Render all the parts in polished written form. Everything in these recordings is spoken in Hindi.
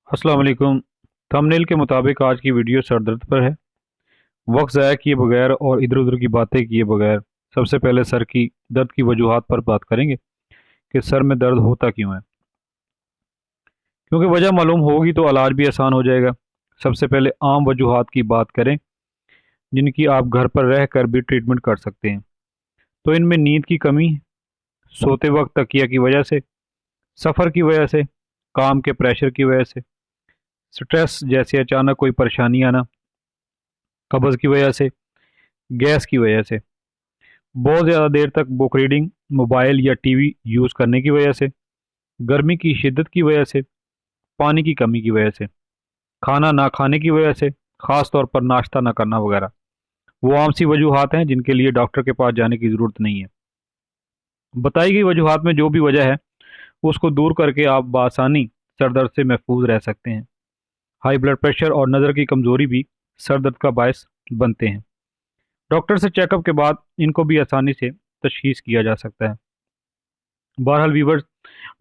अस्सलाम वालेकुम। थंबनेल के मुताबिक आज की वीडियो सर दर्द पर है। वक्त ज़ाया किए बगैर और इधर उधर की बातें किए बगैर सबसे पहले सर की दर्द की वजूहात पर बात करेंगे कि सर में दर्द होता क्यों है। क्योंकि वजह मालूम होगी तो इलाज भी आसान हो जाएगा। सबसे पहले आम वजूहात की बात करें जिनकी आप घर पर रह कर भी ट्रीटमेंट कर सकते हैं। तो इनमें नींद की कमी, सोते वक्त तकिया की वजह से, सफ़र की वजह से, काम के प्रेशर की वजह से, स्ट्रेस जैसे अचानक कोई परेशानी आना, कब्ज़ की वजह से, गैस की वजह से, बहुत ज़्यादा देर तक बुक रीडिंग, मोबाइल या टीवी यूज़ करने की वजह से, गर्मी की शिद्दत की वजह से, पानी की कमी की वजह से, खाना ना खाने की वजह से, ख़ास तौर पर नाश्ता ना करना वगैरह। वो आम सी वजूहात हैं जिनके लिए डॉक्टर के पास जाने की ज़रूरत नहीं है। बताई गई वजूहात में जो भी वजह है उसको दूर करके आप बआसानी सर दर्द से महफूज रह सकते हैं। हाई ब्लड प्रेशर और नज़र की कमज़ोरी भी सर दर्द का बायस बनते हैं। डॉक्टर से चेकअप के बाद इनको भी आसानी से तशखीस किया जा सकता है। बहरहाल वीवर्स,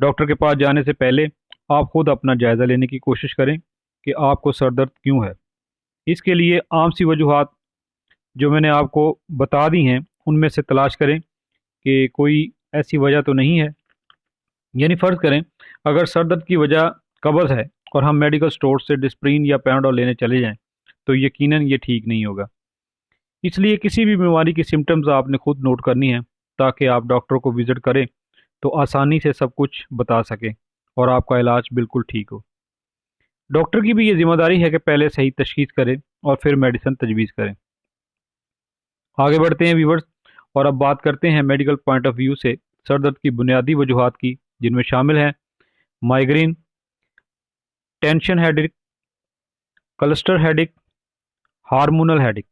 डॉक्टर के पास जाने से पहले आप खुद अपना जायज़ा लेने की कोशिश करें कि आपको सर दर्द क्यों है। इसके लिए आम सी वजूहात जो मैंने आपको बता दी हैं उनमें से तलाश करें कि कोई ऐसी वजह तो नहीं है। यानी फ़र्ज़ करें अगर सर दर्द की वजह कब्ज़ है और हम मेडिकल स्टोर से डिस्प्रिन या पैनाडोल लेने चले जाएं तो यकीनन ये ठीक नहीं होगा। इसलिए किसी भी बीमारी की सिम्टम्स आपने खुद नोट करनी है ताकि आप डॉक्टर को विज़िट करें तो आसानी से सब कुछ बता सकें और आपका इलाज बिल्कुल ठीक हो। डॉक्टर की भी ये जिम्मेदारी है कि पहले सही तशखीस करें और फिर मेडिसिन तजवीज़ करें। आगे बढ़ते हैं व्यूवर्स, और अब बात करते हैं मेडिकल पॉइंट ऑफ व्यू से सर दर्द की बुनियादी वजूहात की, जिनमें शामिल हैं migraine, tension headache, cluster headache, hormonal headache.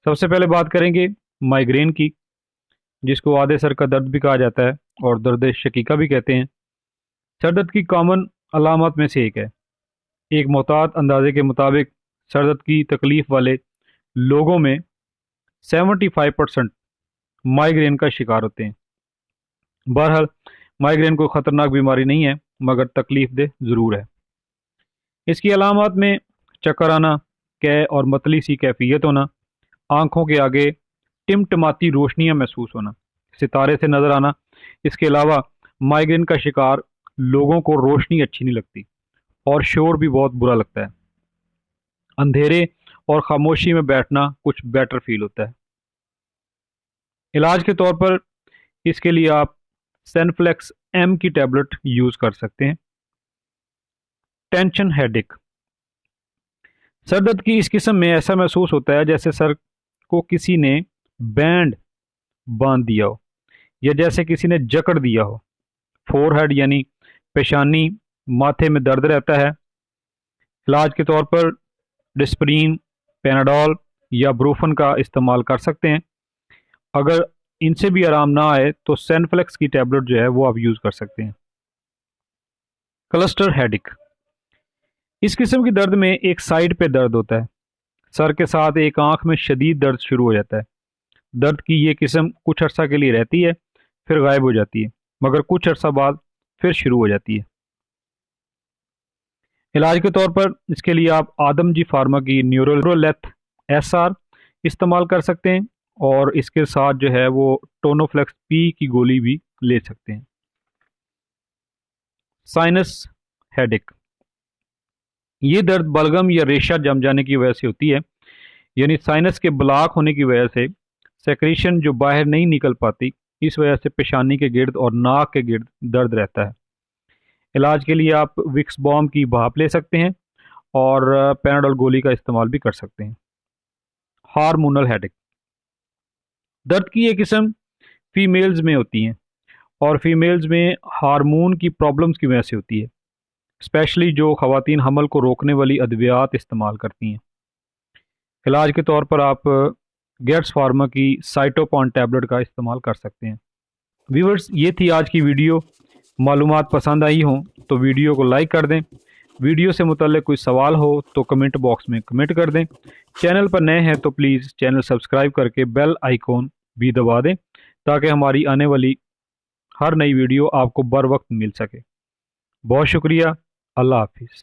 सबसे पहले बात करेंगे माइग्रेन की, जिसको आधे सर का दर्द भी कहा जाता है और दर्द शकीका भी कहते हैं। सर दर्द की कॉमन अलामत में से एक है। एक मोहतात अंदाजे के मुताबिक सर दर्द की तकलीफ वाले लोगों में 75% माइग्रेन का शिकार होते हैं। बहरहाल, माइग्रेन कोई ख़तरनाक बीमारी नहीं है मगर तकलीफ दह ज़रूर है। इसकी अलामत में चक्कर आना, कै और मतली सी कैफियत होना, आंखों के आगे टिमटिमाती रोशनियां महसूस होना, सितारे से नज़र आना। इसके अलावा माइग्रेन का शिकार लोगों को रोशनी अच्छी नहीं लगती और शोर भी बहुत बुरा लगता है। अंधेरे और खामोशी में बैठना कुछ बेटर फील होता है। इलाज के तौर पर इसके लिए आप सेनफ्लेक्स एम की टैबलेट यूज़ कर सकते हैं। टेंशन हेडेक, सर दर्द की इस किस्म में ऐसा महसूस होता है जैसे सर को किसी ने बैंड बांध दिया हो या जैसे किसी ने जकड़ दिया हो। फोरहेड यानी पेशानी, माथे में दर्द रहता है। इलाज के तौर पर डिस्प्रिन, पेनाडोल या ब्रूफन का इस्तेमाल कर सकते हैं। अगर इनसे भी आराम ना आए तो सेनफ्लेक्स की टैबलेट जो है वो आप यूज़ कर सकते हैं। क्लस्टर हेडिक, इस किस्म की दर्द में एक साइड पे दर्द होता है। सर के साथ एक आंख में शदीद दर्द शुरू हो जाता है। दर्द की ये किस्म कुछ अर्सा के लिए रहती है, फिर गायब हो जाती है, मगर कुछ अर्सा बाद फिर शुरू हो जाती है। इलाज के तौर पर इसके लिए आप आदमजी फार्मा की न्यूरोलेथ SR इस्तेमाल कर सकते हैं और इसके साथ जो है वो टोनोफ्लेक्स P की गोली भी ले सकते हैं। साइनस हेडेक, ये दर्द बलगम या रेशा जम जाने की वजह से होती है। यानी साइनस के ब्लॉक होने की वजह से सेक्रेशन जो बाहर नहीं निकल पाती, इस वजह से पेशानी के गिर्द और नाक के गिर्द दर्द रहता है। इलाज के लिए आप विक्स बॉम की भाप ले सकते हैं और पैनाडोल गोली का इस्तेमाल भी कर सकते हैं। हार्मोनल हेडेक, दर्द की ये किस्म फीमेल्स में होती हैं और फीमेल्स में हार्मोन की प्रॉब्लम्स की वजह से होती है, स्पेशली जो खवातीन हमल को रोकने वाली अद्वियात इस्तेमाल करती हैं। इलाज के तौर पर आप गेट्स फार्मा की साइटोपॉन टैबलेट का इस्तेमाल कर सकते हैं। व्यूवर्स, ये थी आज की वीडियो। मालूमात पसंद आई हों तो वीडियो को लाइक कर दें। वीडियो से मुतल्लिक कोई सवाल हो तो कमेंट बॉक्स में कमेंट कर दें। चैनल पर नए हैं तो प्लीज़ चैनल सब्सक्राइब करके बेल आइकॉन भी दबा दें ताकि हमारी आने वाली हर नई वीडियो आपको बर वक्त मिल सके। बहुत शुक्रिया। अल्लाह हाफिज़।